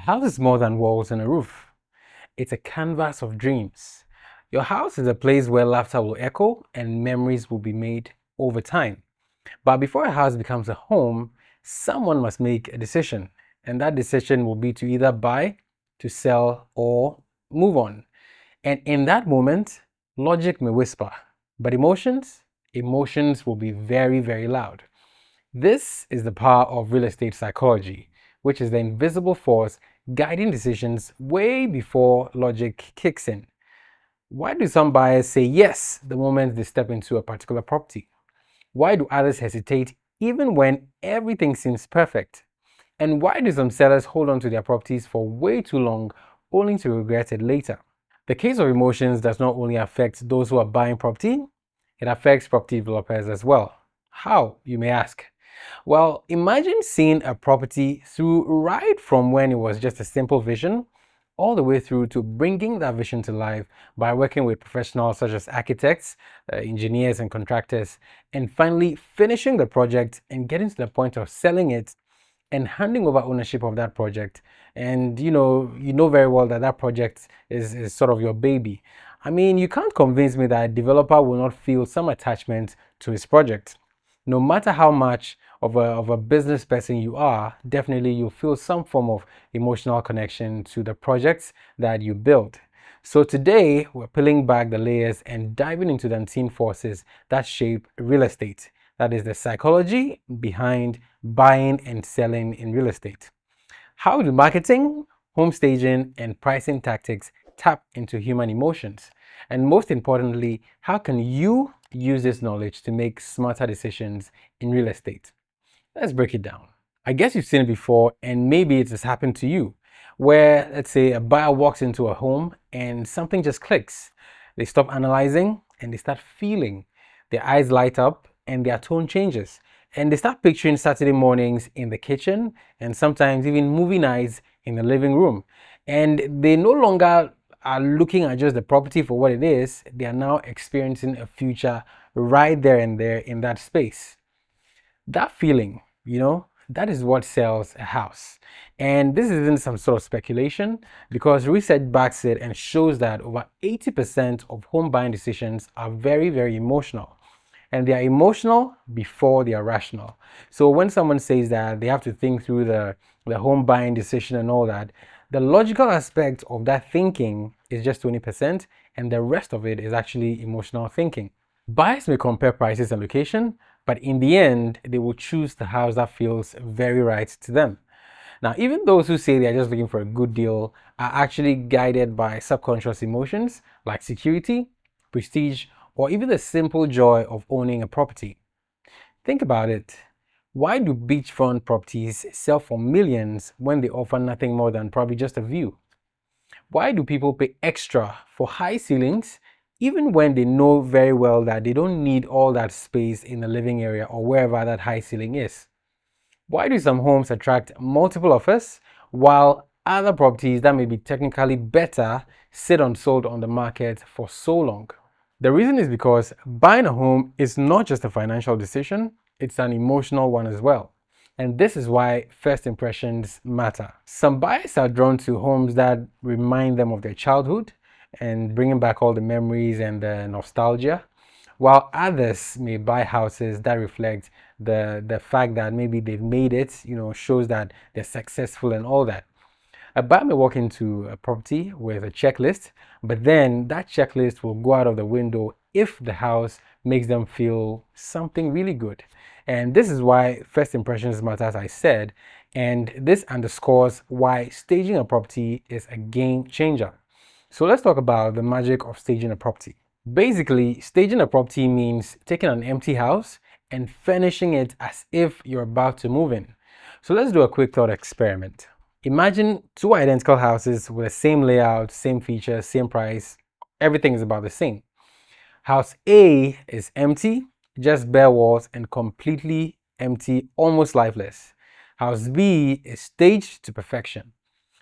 House is more than walls and a roof. It's a canvas of dreams. Your house is a place where laughter will echo and memories will be made over time. But before a house becomes a home, someone must make a decision. And that decision will be to either buy, to sell, or move on. And in that moment, logic may whisper, but emotions will be very, very loud. This is the power of real estate psychology, which is the invisible force guiding decisions way before logic kicks in. Why do some buyers say yes the moment they step into a particular property? Why do others hesitate even when everything seems perfect? And why do some sellers hold on to their properties for way too long only to regret it later? The case of emotions does not only affect those who are buying property, it affects property developers as well. How, you may ask? Well, imagine seeing a property through right from when it was just a simple vision all the way through to bringing that vision to life by working with professionals such as architects, engineers, and contractors, and finally finishing the project and getting to the point of selling it and handing over ownership of that project. And you know very well that that project is sort of your baby. I mean, you can't convince me that a developer will not feel some attachment to his project. No matter how much of a business person you are, definitely you'll feel some form of emotional connection to the projects that you build. So today, we're peeling back the layers and diving into the unseen forces that shape real estate. That is the psychology behind buying and selling in real estate. How do marketing, home staging, and pricing tactics tap into human emotions? And most importantly, how can you use this knowledge to make smarter decisions in real estate? Let's break it down. I guess you've seen it before, and maybe it has happened to you, where let's say a buyer walks into a home and something just clicks. They stop analyzing and they start feeling. Their eyes light up and their tone changes. And they start picturing Saturday mornings in the kitchen and sometimes even movie nights in the living room. And they no longer are looking at just the property for what it is, they are now experiencing a future right there and there in that space. That feeling, that is what sells a house. And this isn't some sort of speculation because research backs it and shows that over 80% of home buying decisions are very, very emotional. And they are emotional before they are rational. So when someone says that they have to think through the home buying decision and all that, the logical aspect of that thinking is just 20%, and the rest of it is actually emotional thinking. Buyers may compare prices and location, but in the end, they will choose the house that feels very right to them. Now, even those who say they're just looking for a good deal are actually guided by subconscious emotions like security, prestige, or even the simple joy of owning a property. Think about it. Why do beachfront properties sell for millions when they offer nothing more than probably just a view? Why do people pay extra for high ceilings even when they know very well that they don't need all that space in the living area or wherever that high ceiling is? Why do some homes attract multiple offers while other properties that may be technically better sit unsold on the market for so long? The reason is because buying a home is not just a financial decision, it's an emotional one as well. And this is why first impressions matter. Some buyers are drawn to homes that remind them of their childhood and bringing back all the memories and the nostalgia, while others may buy houses that reflect the fact that maybe they've made it, shows that they're successful and all that. A buyer may walk into a property with a checklist, but then that checklist will go out of the window if the house makes them feel something really good. And this is why first impressions matter, as I said, and this underscores why staging a property is a game changer. So let's talk about the magic of staging a property. Basically, staging a property means taking an empty house and furnishing it as if you're about to move in. So let's do a quick thought experiment. Imagine two identical houses with the same layout, same features, same price. Everything is about the same. House A is empty, just bare walls and completely empty, almost lifeless. House B is staged to perfection.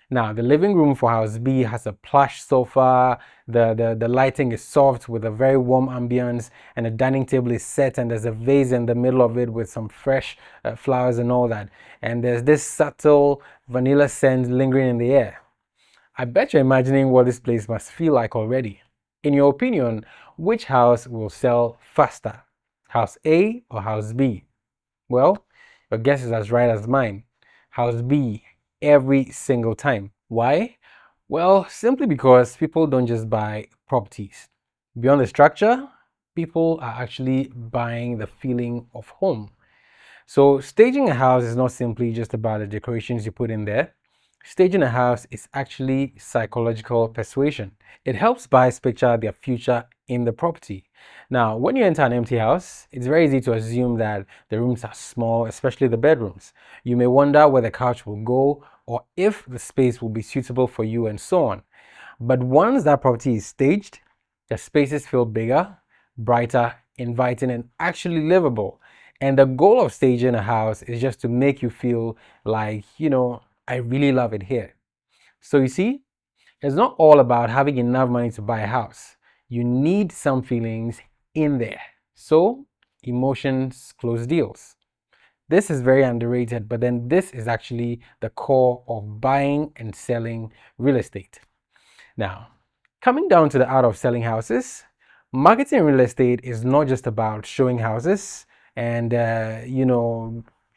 Now, the living room for house B has a plush sofa, the lighting is soft with a very warm ambience, and the dining table is set, and there's a vase in the middle of it with some fresh flowers and all that. And there's this subtle vanilla scent lingering in the air. I bet you're imagining what this place must feel like already. In your opinion, which house will sell faster? House A or House B? Well, your guess is as right as mine. House B, every single time. Why? Well, simply because people don't just buy properties. Beyond the structure, people are actually buying the feeling of home. So staging a house is not simply just about the decorations you put in there. Staging a house is actually psychological persuasion. It helps buyers picture their future in the property. Now, when you enter an empty house, it's very easy to assume that the rooms are small, especially the bedrooms. You may wonder where the couch will go or if the space will be suitable for you and so on. But once that property is staged, the spaces feel bigger, brighter, inviting, and actually livable. And the goal of staging a house is just to make you feel like, I really love it here. So you see, it's not all about having enough money to buy a house. You need some feelings in there. So emotions close deals. This is very underrated, but then this is actually the core of buying and selling real estate. Now, coming down to the art of selling houses, marketing real estate is not just about showing houses and,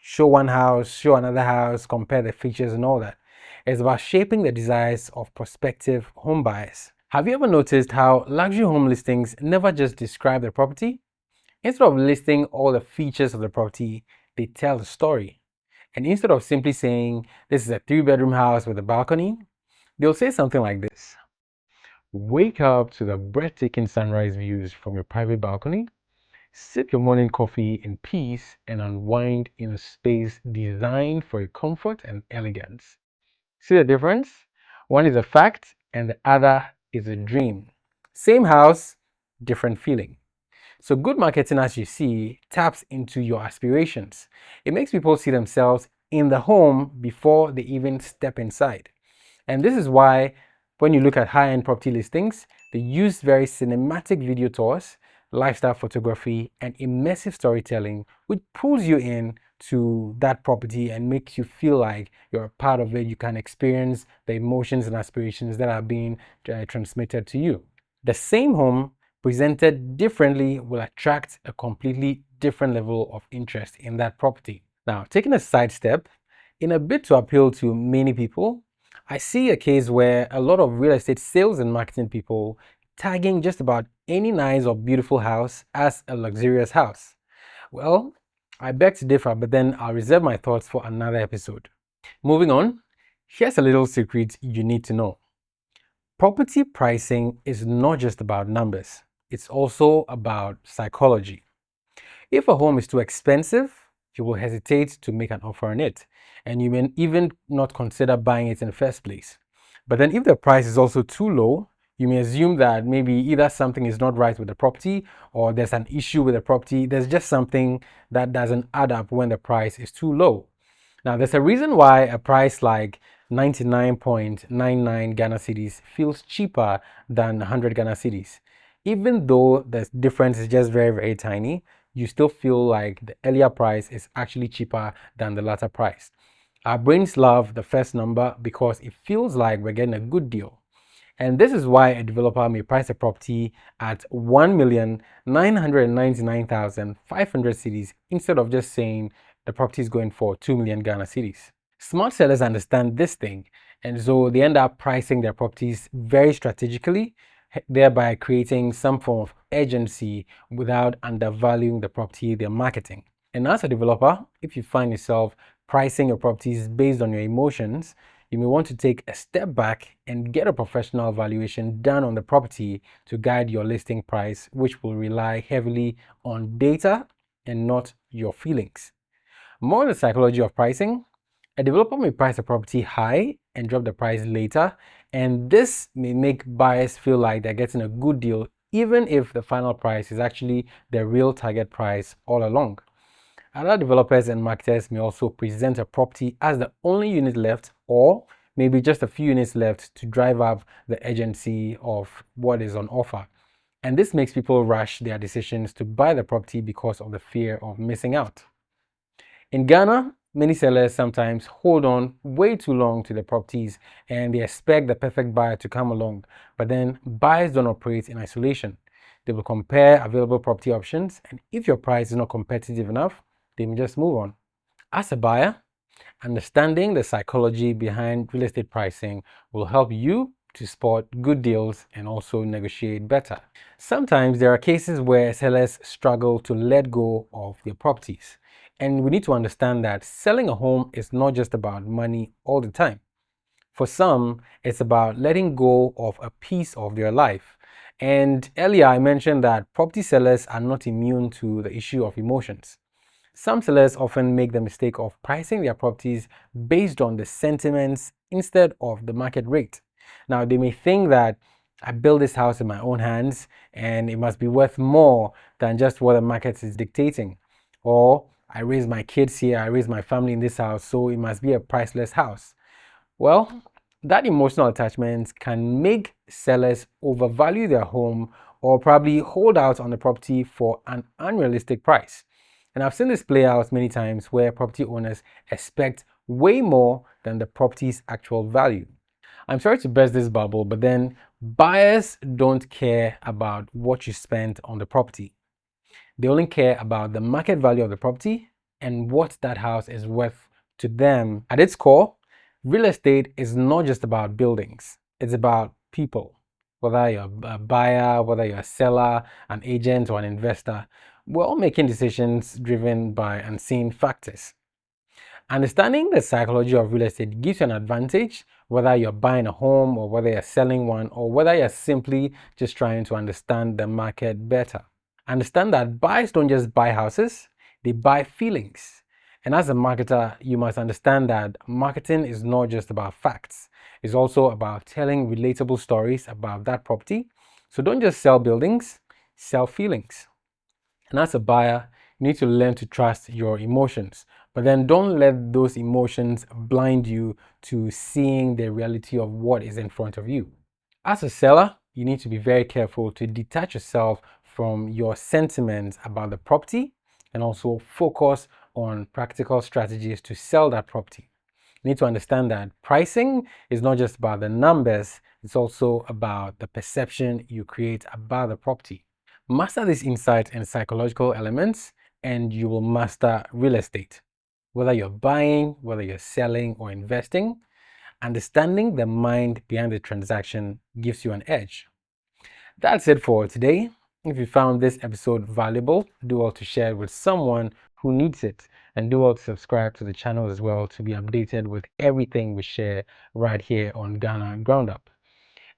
show one house, show another house, compare the features and all that. It's about shaping the desires of prospective home buyers. Have you ever noticed how luxury home listings never just describe the property? Instead of listing all the features of the property, they tell the story. And instead of simply saying, this is a 3-bedroom house with a balcony, they'll say something like this. Wake up to the breathtaking sunrise views from your private balcony, sip your morning coffee in peace, and unwind in a space designed for your comfort and elegance. See the difference? One is a fact and the other is a dream. Same house, different feeling. So good marketing, as you see, taps into your aspirations. It makes people see themselves in the home before they even step inside. And this is why when you look at high-end property listings, they use very cinematic video tours, lifestyle photography, and immersive storytelling, which pulls you in to that property and makes you feel like you're a part of it. You can experience the emotions and aspirations that are being transmitted to you. The same home presented differently will attract a completely different level of interest in that property. Now, taking a side step, in a bid to appeal to many people, I see a case where a lot of real estate sales and marketing people tagging just about any nice or beautiful house as a luxurious house. Well, I beg to differ, but then I'll reserve my thoughts for another episode. Moving on, here's a little secret you need to know. Property pricing is not just about numbers, it's also about psychology. If a home is too expensive, you will hesitate to make an offer on it, and you may even not consider buying it in the first place. But then if the price is also too low, you may assume that maybe either something is not right with the property or there's an issue with the property. There's just something that doesn't add up when the price is too low. Now, there's a reason why a price like 99.99 Ghana cedis feels cheaper than 100 Ghana cedis. Even though the difference is just very, very tiny, you still feel like the earlier price is actually cheaper than the latter price. Our brains love the first number because it feels like we're getting a good deal. And this is why a developer may price a property at 1,999,500 cedis instead of just saying the property is going for 2 million Ghana cedis. Smart sellers understand this thing, and so they end up pricing their properties very strategically, thereby creating some form of urgency without undervaluing the property they're marketing. And as a developer, if you find yourself pricing your properties based on your emotions, you may want to take a step back and get a professional valuation done on the property to guide your listing price, which will rely heavily on data and not your feelings. More on the psychology of pricing, a developer may price a property high and drop the price later, and this may make buyers feel like they're getting a good deal even if the final price is actually the real target price all along. Other developers and marketers may also present a property as the only unit left or maybe just a few units left to drive up the urgency of what is on offer. And this makes people rush their decisions to buy the property because of the fear of missing out. In Ghana, many sellers sometimes hold on way too long to the properties and they expect the perfect buyer to come along. But then buyers don't operate in isolation. They will compare available property options, and if your price is not competitive enough, they may just move on. As a buyer, understanding the psychology behind real estate pricing will help you to spot good deals and also negotiate better. Sometimes there are cases where sellers struggle to let go of their properties. And we need to understand that selling a home is not just about money all the time. For some, it's about letting go of a piece of their life. And earlier I mentioned that property sellers are not immune to the issue of emotions. Some sellers often make the mistake of pricing their properties based on the sentiments instead of the market rate. Now, they may think that I built this house in my own hands and it must be worth more than just what the market is dictating. Or I raised my kids here, I raised my family in this house, so it must be a priceless house. Well, that emotional attachment can make sellers overvalue their home or probably hold out on the property for an unrealistic price. And I've seen this play out many times where property owners expect way more than the property's actual value. I'm sorry to burst this bubble, but then buyers don't care about what you spent on the property. They only care about the market value of the property and what that house is worth to them. At its core, real estate is not just about buildings, it's about people. Whether you're a buyer, whether you're a seller, an agent, or an investor, we're all making decisions driven by unseen factors. Understanding the psychology of real estate gives you an advantage, whether you're buying a home or whether you're selling one or whether you're simply just trying to understand the market better. Understand that buyers don't just buy houses, they buy feelings. And as a marketer, you must understand that marketing is not just about facts. It's also about telling relatable stories about that property. So don't just sell buildings, sell feelings. And as a buyer, you need to learn to trust your emotions. But then don't let those emotions blind you to seeing the reality of what is in front of you. As a seller, you need to be very careful to detach yourself from your sentiments about the property and also focus on practical strategies to sell that property. You need to understand that pricing is not just about the numbers, it's also about the perception you create about the property. Master these insights and psychological elements, and you will master real estate. Whether you're buying, whether you're selling or investing, understanding the mind behind the transaction gives you an edge. That's it for today. If you found this episode valuable, do well to share it with someone who needs it, and do well to subscribe to the channel as well to be updated with everything we share right here on Ghana Ground Up.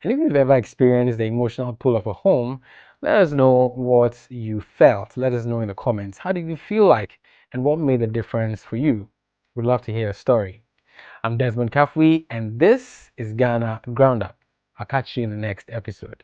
And if you've ever experienced the emotional pull of a home, let us know what you felt. Let us know in the comments. How did you feel like, and what made the difference for you? We'd love to hear a story. I'm Desmond Kafui, and this is Ghana Ground Up. I'll catch you in the next episode.